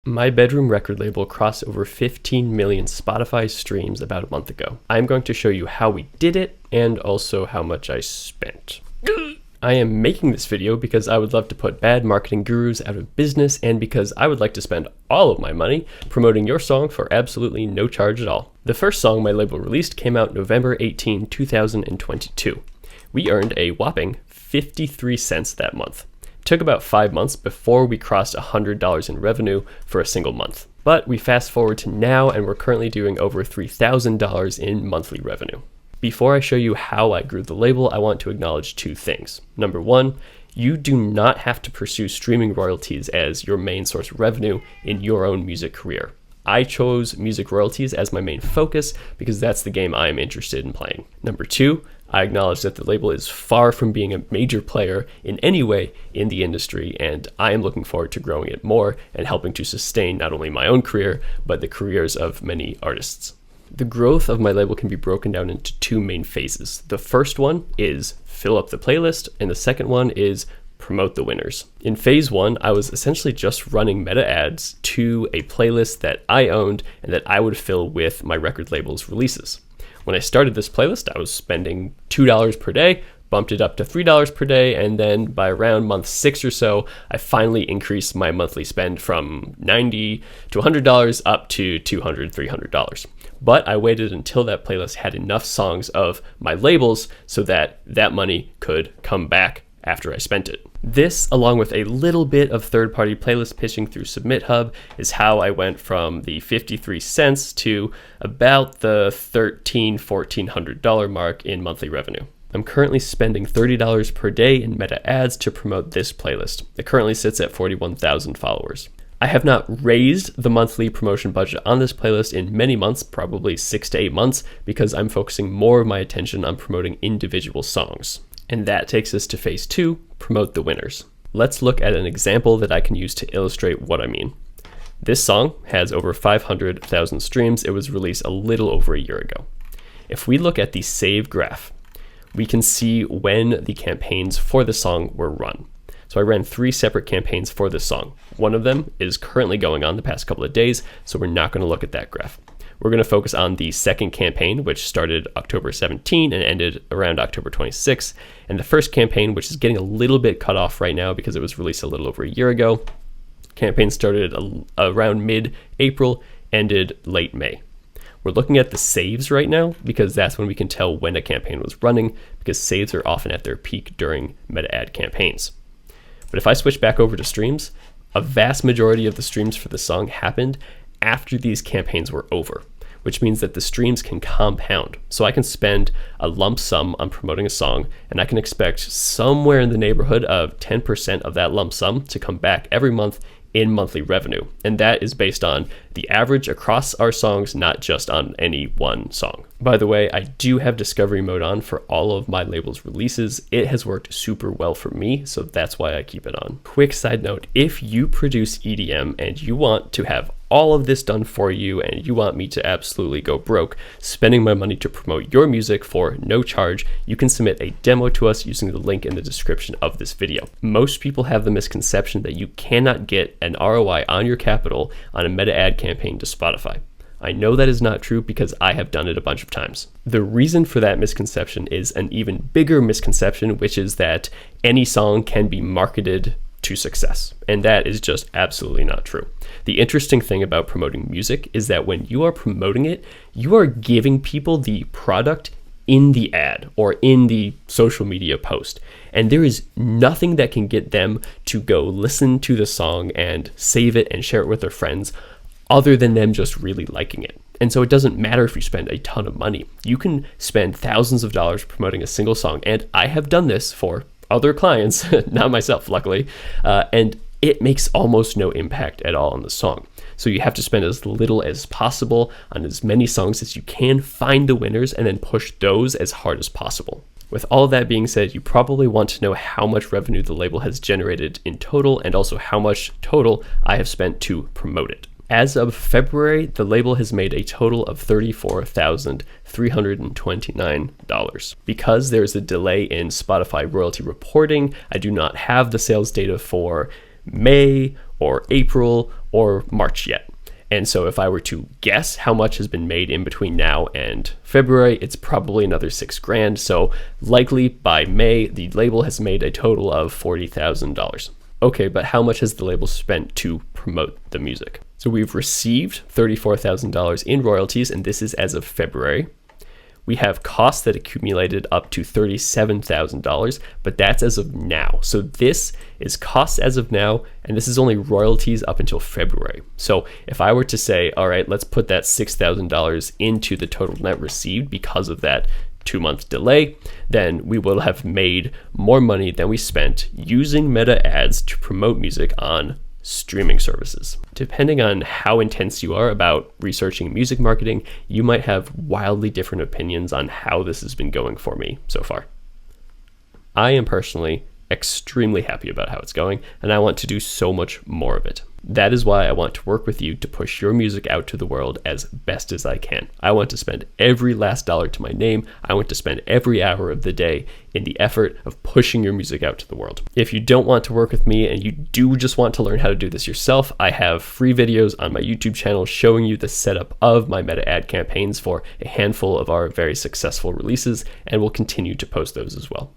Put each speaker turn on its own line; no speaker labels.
My Bedroom record label crossed over 15 million Spotify streams about a month ago. I'm going to show you how we did it and also how much I spent. I am making this video because I would love to put bad marketing gurus out of business and because I would like to spend all of my money promoting your song for absolutely no charge at all. The first song my label released came out November 18, 2022. We earned a whopping 53 cents that month. It took about 5 months before we crossed $100 in revenue for a single month. But we fast forward to now and we're currently doing over $3,000 in monthly revenue. Before I show you how I grew the label, I want to acknowledge two things. Number one, you do not have to pursue streaming royalties as your main source of revenue in your own music career. I chose music royalties as my main focus because that's the game I am interested in playing. Number two, I acknowledge that the label is far from being a major player in any way in the industry, and I am looking forward to growing it more and helping to sustain not only my own career, but the careers of many artists. The growth of my label can be broken down into two main phases. The first one is fill up the playlist, and the second one is promote the winners. In phase one, I was essentially just running meta ads to a playlist that I owned and that I would fill with my record label's releases. When I started this playlist, I was spending $2 per day, bumped it up to $3 per day, and then by around month 6 or so, I finally increased my monthly spend from $90 to $100 up to $200, $300. But I waited until that playlist had enough songs of my labels so that that money could come back after I spent it. This, along with a little bit of third-party playlist pitching through SubmitHub, is how I went from the 53 cents to about the $1,300, $1,400 mark in monthly revenue. I'm currently spending $30 per day in meta ads to promote this playlist. It currently sits at 41,000 followers. I have not raised the monthly promotion budget on this playlist in many months, probably 6 to 8 months, because I'm focusing more of my attention on promoting individual songs. And that takes us to phase 2, promote the winners. Let's look at an example that I can use to illustrate what I mean. This song has over 500,000 streams. It was released a little over a year ago. If we look at the save graph, we can see when the campaigns for the song were run. So I ran 3 separate campaigns for this song. One of them is currently going on the past couple of days, so we're not going to look at that graph. We're going to focus on the second campaign, which started October 17 and ended around October 26, and the first campaign, which is getting a little bit cut off right now because it was released a little over a year ago. Campaign started around mid-April, ended late May. We're looking at the saves right now because that's when we can tell when a campaign was running, because saves are often at their peak during meta ad campaigns. But if I switch back over to streams, a vast majority of the streams for the song happened after these campaigns were over, which means that the streams can compound. So I can spend a lump sum on promoting a song, and I can expect somewhere in the neighborhood of 10% of that lump sum to come back every month in monthly revenue. And that is based on the average across our songs, not just on any one song. By the way, I do have discovery mode on for all of my label's releases. It has worked super well for me, so that's why I keep it on. Quick side note, if you produce EDM and you want to have all of this done for you and you want me to absolutely go broke spending my money to promote your music for no charge, you can submit a demo to us using the link in the description of this video. Most people have the misconception that you cannot get an ROI on your capital on a meta ad campaign to Spotify. I know that is not true because I have done it a bunch of times. The reason for that misconception is an even bigger misconception, which is that any song can be marketed to success. And that is just absolutely not true. The interesting thing about promoting music is that when you are promoting it, you are giving people the product in the ad or in the social media post. And there is nothing that can get them to go listen to the song and save it and share it with their friends other than them just really liking it. And so it doesn't matter if you spend a ton of money. You can spend thousands of dollars promoting a single song. And I have done this for other clients, not myself, luckily, and it makes almost no impact at all on the song. So you have to spend as little as possible on as many songs as you can, find the winners, and then push those as hard as possible. With all of that being said, you probably want to know how much revenue the label has generated in total and also how much total I have spent to promote it. As of February, the label has made a total of $34,329. Because there's a delay in Spotify royalty reporting, I do not have the sales data for May or April or March yet. And so if I were to guess how much has been made in between now and February, it's probably another $6,000. So likely by May, the label has made a total of $40,000. Okay, but how much has the label spent to promote the music? So we've received $34,000 in royalties, and this is as of February. We have costs that accumulated up to $37,000, but that's as of now. So this is costs as of now, and this is only royalties up until February. So if I were to say, all right, let's put that $6,000 into the total net received because of that 2-month delay, then we will have made more money than we spent using Meta ads to promote music on streaming services. Depending on how intense you are about researching music marketing, you might have wildly different opinions on how this has been going for me so far. I am personally extremely happy about how it's going, and I want to do so much more of it. That is why I want to work with you to push your music out to the world as best as I can. I want to spend every last dollar to my name. I want to spend every hour of the day in the effort of pushing your music out to the world. If you don't want to work with me and you do just want to learn how to do this yourself, I have free videos on my YouTube channel showing you the setup of my Meta ad campaigns for a handful of our very successful releases, and we'll continue to post those as well.